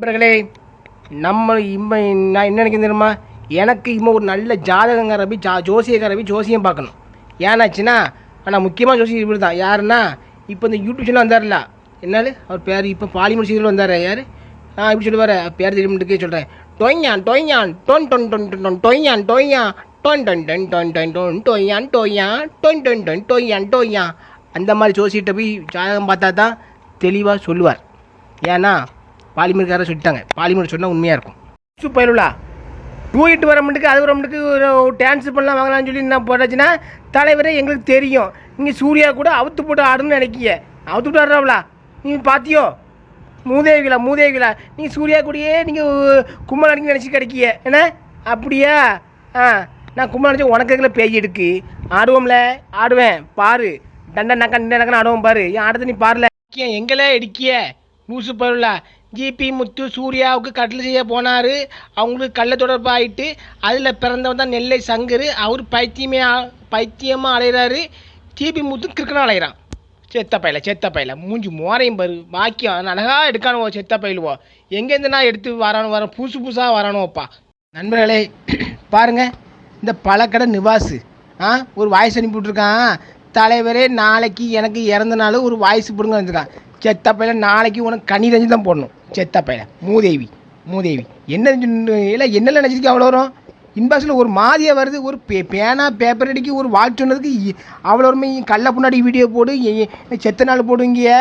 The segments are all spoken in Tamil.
நண்பர்களே, நம்ம நான் என்ன நினைக்கிறேன் தெரியுமா? எனக்கு ஒரு நல்ல ஜாதகங்காரபி ஜோசியக்காரபி ஜோசியம் பார்க்கணும். ஏன்னாச்சுன்னா ஆனால் முக்கியமாக ஜோசியம் இப்படி தான். யாருன்னா இப்போ இந்த யூடியூப் சேனல் வந்தார்ல, என்னாலும் அவர் பேர் இப்போ பாலிமர் சீரியல் வந்தார். யார் இப்படி சொல்லுவார், பேர் தெரியும்ட்டுக்கே சொல்கிறேன். டொய்யான் டொய்யான் டொன் டொன் டொன் டொன் டொய்யான் டொய்யான் டொன் டொன் டொன் டொன் டொன் டொன் டொய்யான் டொய்யான் டொன் டொன் டொன் டொய்யான் டொய்யான். அந்த மாதிரி ஜோசியிட்ட போய் ஜாதகம் பார்த்தா தான் தெளிவாக சொல்லுவார். ஏன்னா பாலிமர்காரர் சொல்லிட்டாங்க, பாலிமர் சொன்னால் உண்மையாக இருக்கும். பயிலுலா டூயிட்டு வர மட்டுக்கு அது வர மட்டுக்கு ஒரு டான்ஸ் பண்ணலாம் வாங்கலாம்னு சொல்லி என்ன போட்டாச்சுன்னா தலைவரே எங்களுக்கு தெரியும். நீங்கள் சூர்யா கூட அவுத்து போட்டு ஆடுன்னு நினைக்கிய, அவுத்து போட்டு ஆடுறாங்களா? நீங்கள் பார்த்தியோ? மூதேவிகளா நீங்கள் சூர்யா கூடயே நீங்கள் கும்பல் அடிக்க நினச்சி கிடைக்கிய என்ன? அப்படியா? நான் கும்பல் அடிச்சா உனக்கு இருக்கிற பேய் எடுக்கு ஆடுவோம்ல, ஆடுவேன் பாரு. டண்ட நக்கன்னு ஆடுவோம் பாரு. என் ஆடுறது நீ பாருல. எங்களே இடிக்கிய லூசு பருல. ஜிபி முத்து சூர்யாவுக்கு கட்டில் செய்ய போனார். அவங்களுக்கு கள்ள தொடர்பு ஆகிட்டு அதில் பிறந்தவன் தான் நெல்லை சங்கர். அவர் பைத்தியமாக அலைகிறாரு. ஜிபி முத்து கிறுக்கனா அலைகிறான். செத்த பையில மூஞ்சி மோரையும் பாரு. பாக்கியம் அழகாக எடுக்கானுவோ செத்த பயிலுவோ. எங்கேருந்து நான் எடுத்து வரானு புதுசாக வரானுவோப்பா. நண்பர்களே பாருங்க, இந்த பழக்கடை நிவாஸ் ஒரு வாய்ஸ் அனுப்பிவிட்ருக்கான். தலைவரே நாளைக்கு எனக்கு இறந்த நாள் ஒரு வாய்ஸ் போடுங்க வந்துருக்கான். செத்த பையில நாளைக்கு உனக்கு கனி ரஞ்சி தான் போடணும். செத்த பையில மூதேவி என்ன இல்லை என்னெல்லாம் நினச்சிருக்கு அவ்வளோ வரும். இன்பாக்ஸில் ஒரு மாதிரியாக வருது. ஒரு பேனா பேப்பர் அடிக்கி ஒரு வாழ்த்து சொன்னதுக்கு அவ்வளோ வருமே. கள்ள புண்ணாடி வீடியோ போடு, செத்த நாள் போடுங்க.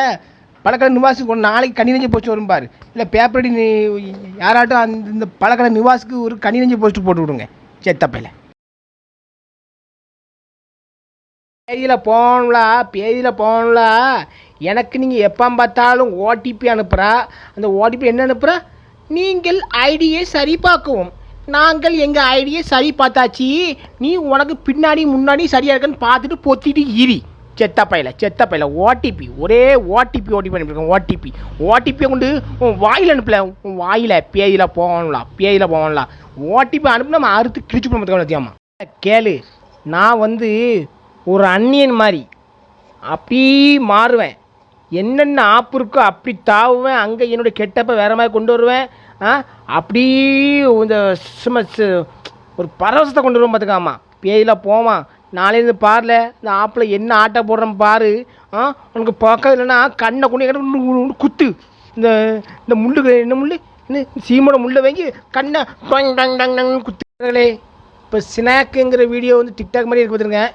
பழக்கடை நிவாஸுக்கு ஒரு நாளைக்கு கனி ரஞ்சி போஸ்ட் வரும் பாரு. இல்லை பேப்பர் அடி யாராட்டும் இந்த பழக்கடை நிவாஸுக்கு ஒரு கனி ரஞ்சி போஸ்ட் போட்டு விடுங்க. செத்த பையில பேதியில் போகணும்ல. எனக்கு நீங்கள் எப்போ பார்த்தாலும் ஓடிபி அனுப்புகிறா. அந்த ஓடிபி என்ன அனுப்புகிறா? நீங்கள் ஐடியை சரி பார்க்கவும். நாங்கள் எங்கள் ஐடியை சரி பார்த்தாச்சு, நீ உனக்கு பின்னாடி முன்னாடி சரியாக இருக்குன்னு பார்த்துட்டு பொத்திட்டு இரி. செத்த பையில ஓடிபி ஒரே ஓடிபி அனுப்பியிருக்கேன். ஓடிபியை கொண்டு உன் வாயில் அனுப்பல. உன் வாயில் பேதியில் போகணும்ல. ஓடிபி அனுப்பி நம்ம அறுத்து கிழிச்சு போட மாட்டோம். கேளு, நான் ஒரு அந்நியன் மாதிரி அப்படி மாறுவேன். என்னென்ன ஆப்பு இருக்கோ அப்படி தாவுவேன். அங்கே என்னுடைய கெட்டப்ப வேறு மாதிரி கொண்டு வருவேன். அப்படி இந்த ஒரு பரவசத்தை கொண்டு வருவேன் பார்த்துக்காமா. பேயில் போவான். நாளையிலேருந்து பாருல, இந்த ஆப்பில் என்ன ஆட்டை போடுறேன் பாரு. உனக்கு பார்க்க இல்லைன்னா கண்ணை கொண்டு குத்து. இந்த முள்ளு என்ன முள், இன்னும் சீமோட முள்ளை வாங்கி கண்ணை குத்துங்களே. இப்போ ஸ்நாக்குங்கிற வீடியோ டிக்டாக் மாதிரி இருக்கு பார்த்துருங்க.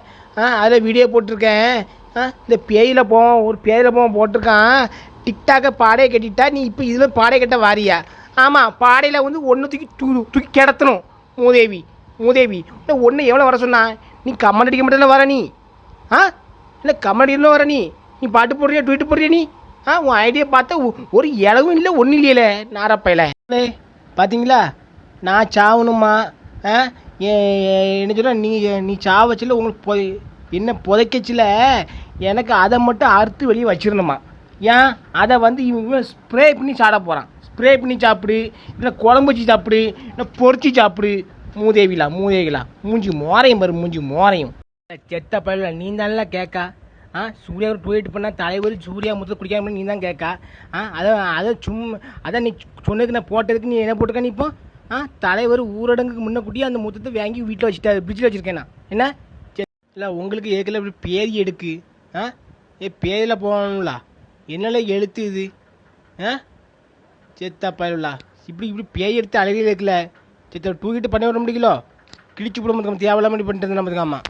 அதில் வீடியோ போட்டிருக்கேன். இந்த பேயில் போவோம், ஒரு பேயில் போவோம் போட்டிருக்கான். டிக்டாக்கை பாடையை கட்டிட்டா நீ இப்போ இதில் பாடையை கட்ட வாரியா? ஆமாம், பாடையில் ஒன்று தூக்கி கிடத்தணும். மூதேவி இல்லை ஒன்று எவ்வளோ வர சொன்னா? நீ கமெண்ட் அடிக்க மாட்டேல வர நீ? இல்லை கமெண்ட் அடிக்கலாம் வர நீ? நீ பாட்டு போடுறியா, ட்வீட்டு போடுறியா நீ? உன் ஐடியா பார்த்தா ஒரு இளவும் இல்லை, ஒன்றும் இல்லையில நாரப்பையில். பார்த்தீங்களா, நான் சாவணுமா? என்ன சொல்ல, நீ சாவச்சில் உங்களுக்கு என்ன புதைக்கச்சில எனக்கு அதை மட்டும் அறுத்து வெளியே வச்சிடணுமா? ஏன் அதை இவன் ஸ்ப்ரே பண்ணி சாட போகிறான். ஸ்ப்ரே பண்ணி சாப்பிடு, இல்லை குழம்பு வச்சு சாப்பிடு, இல்லை பொறிச்சு சாப்பிடு. மூதேவிலா மூஞ்சி மோரையும் பாரு, மூஞ்சி மோரையும். செத்த பயில நீ தானே கேட்கா? சூர்யா ட்வீட் பண்ணால் தலைவர் சூர்யா முதல் குடிக்காம நீ தான் கேட்கா. அதான் நீ சொன்னதுக்கு நான் போட்டதுக்கு நீ என்ன போட்டுக்க? நீ இப்போ தலைவர் ஊரடங்குக்கு முன்ன கூட்டி அந்த முத்தத்தை வாங்கி வீட்டில் வச்சுட்டாரு, ஃப்ரிட்ஜில் வச்சுருக்கேன். என்ன இல்லை உங்களுக்கு ஏற்கல இப்படி பேதி எடுக்கு. பேதியில் போகணும்லா, என்னல எழுத்து இது? செத்தா பயிலா இப்படி பேய் எடுத்து அழகில் இருக்குல்ல. செத்த டூக்கிட்டு பண்ணி வர முடியலோ, கிழிச்சு போட முடியும். தேவையில்லாம பண்ணிட்டு இருந்தேன் நமக்கு. ஆமாம்.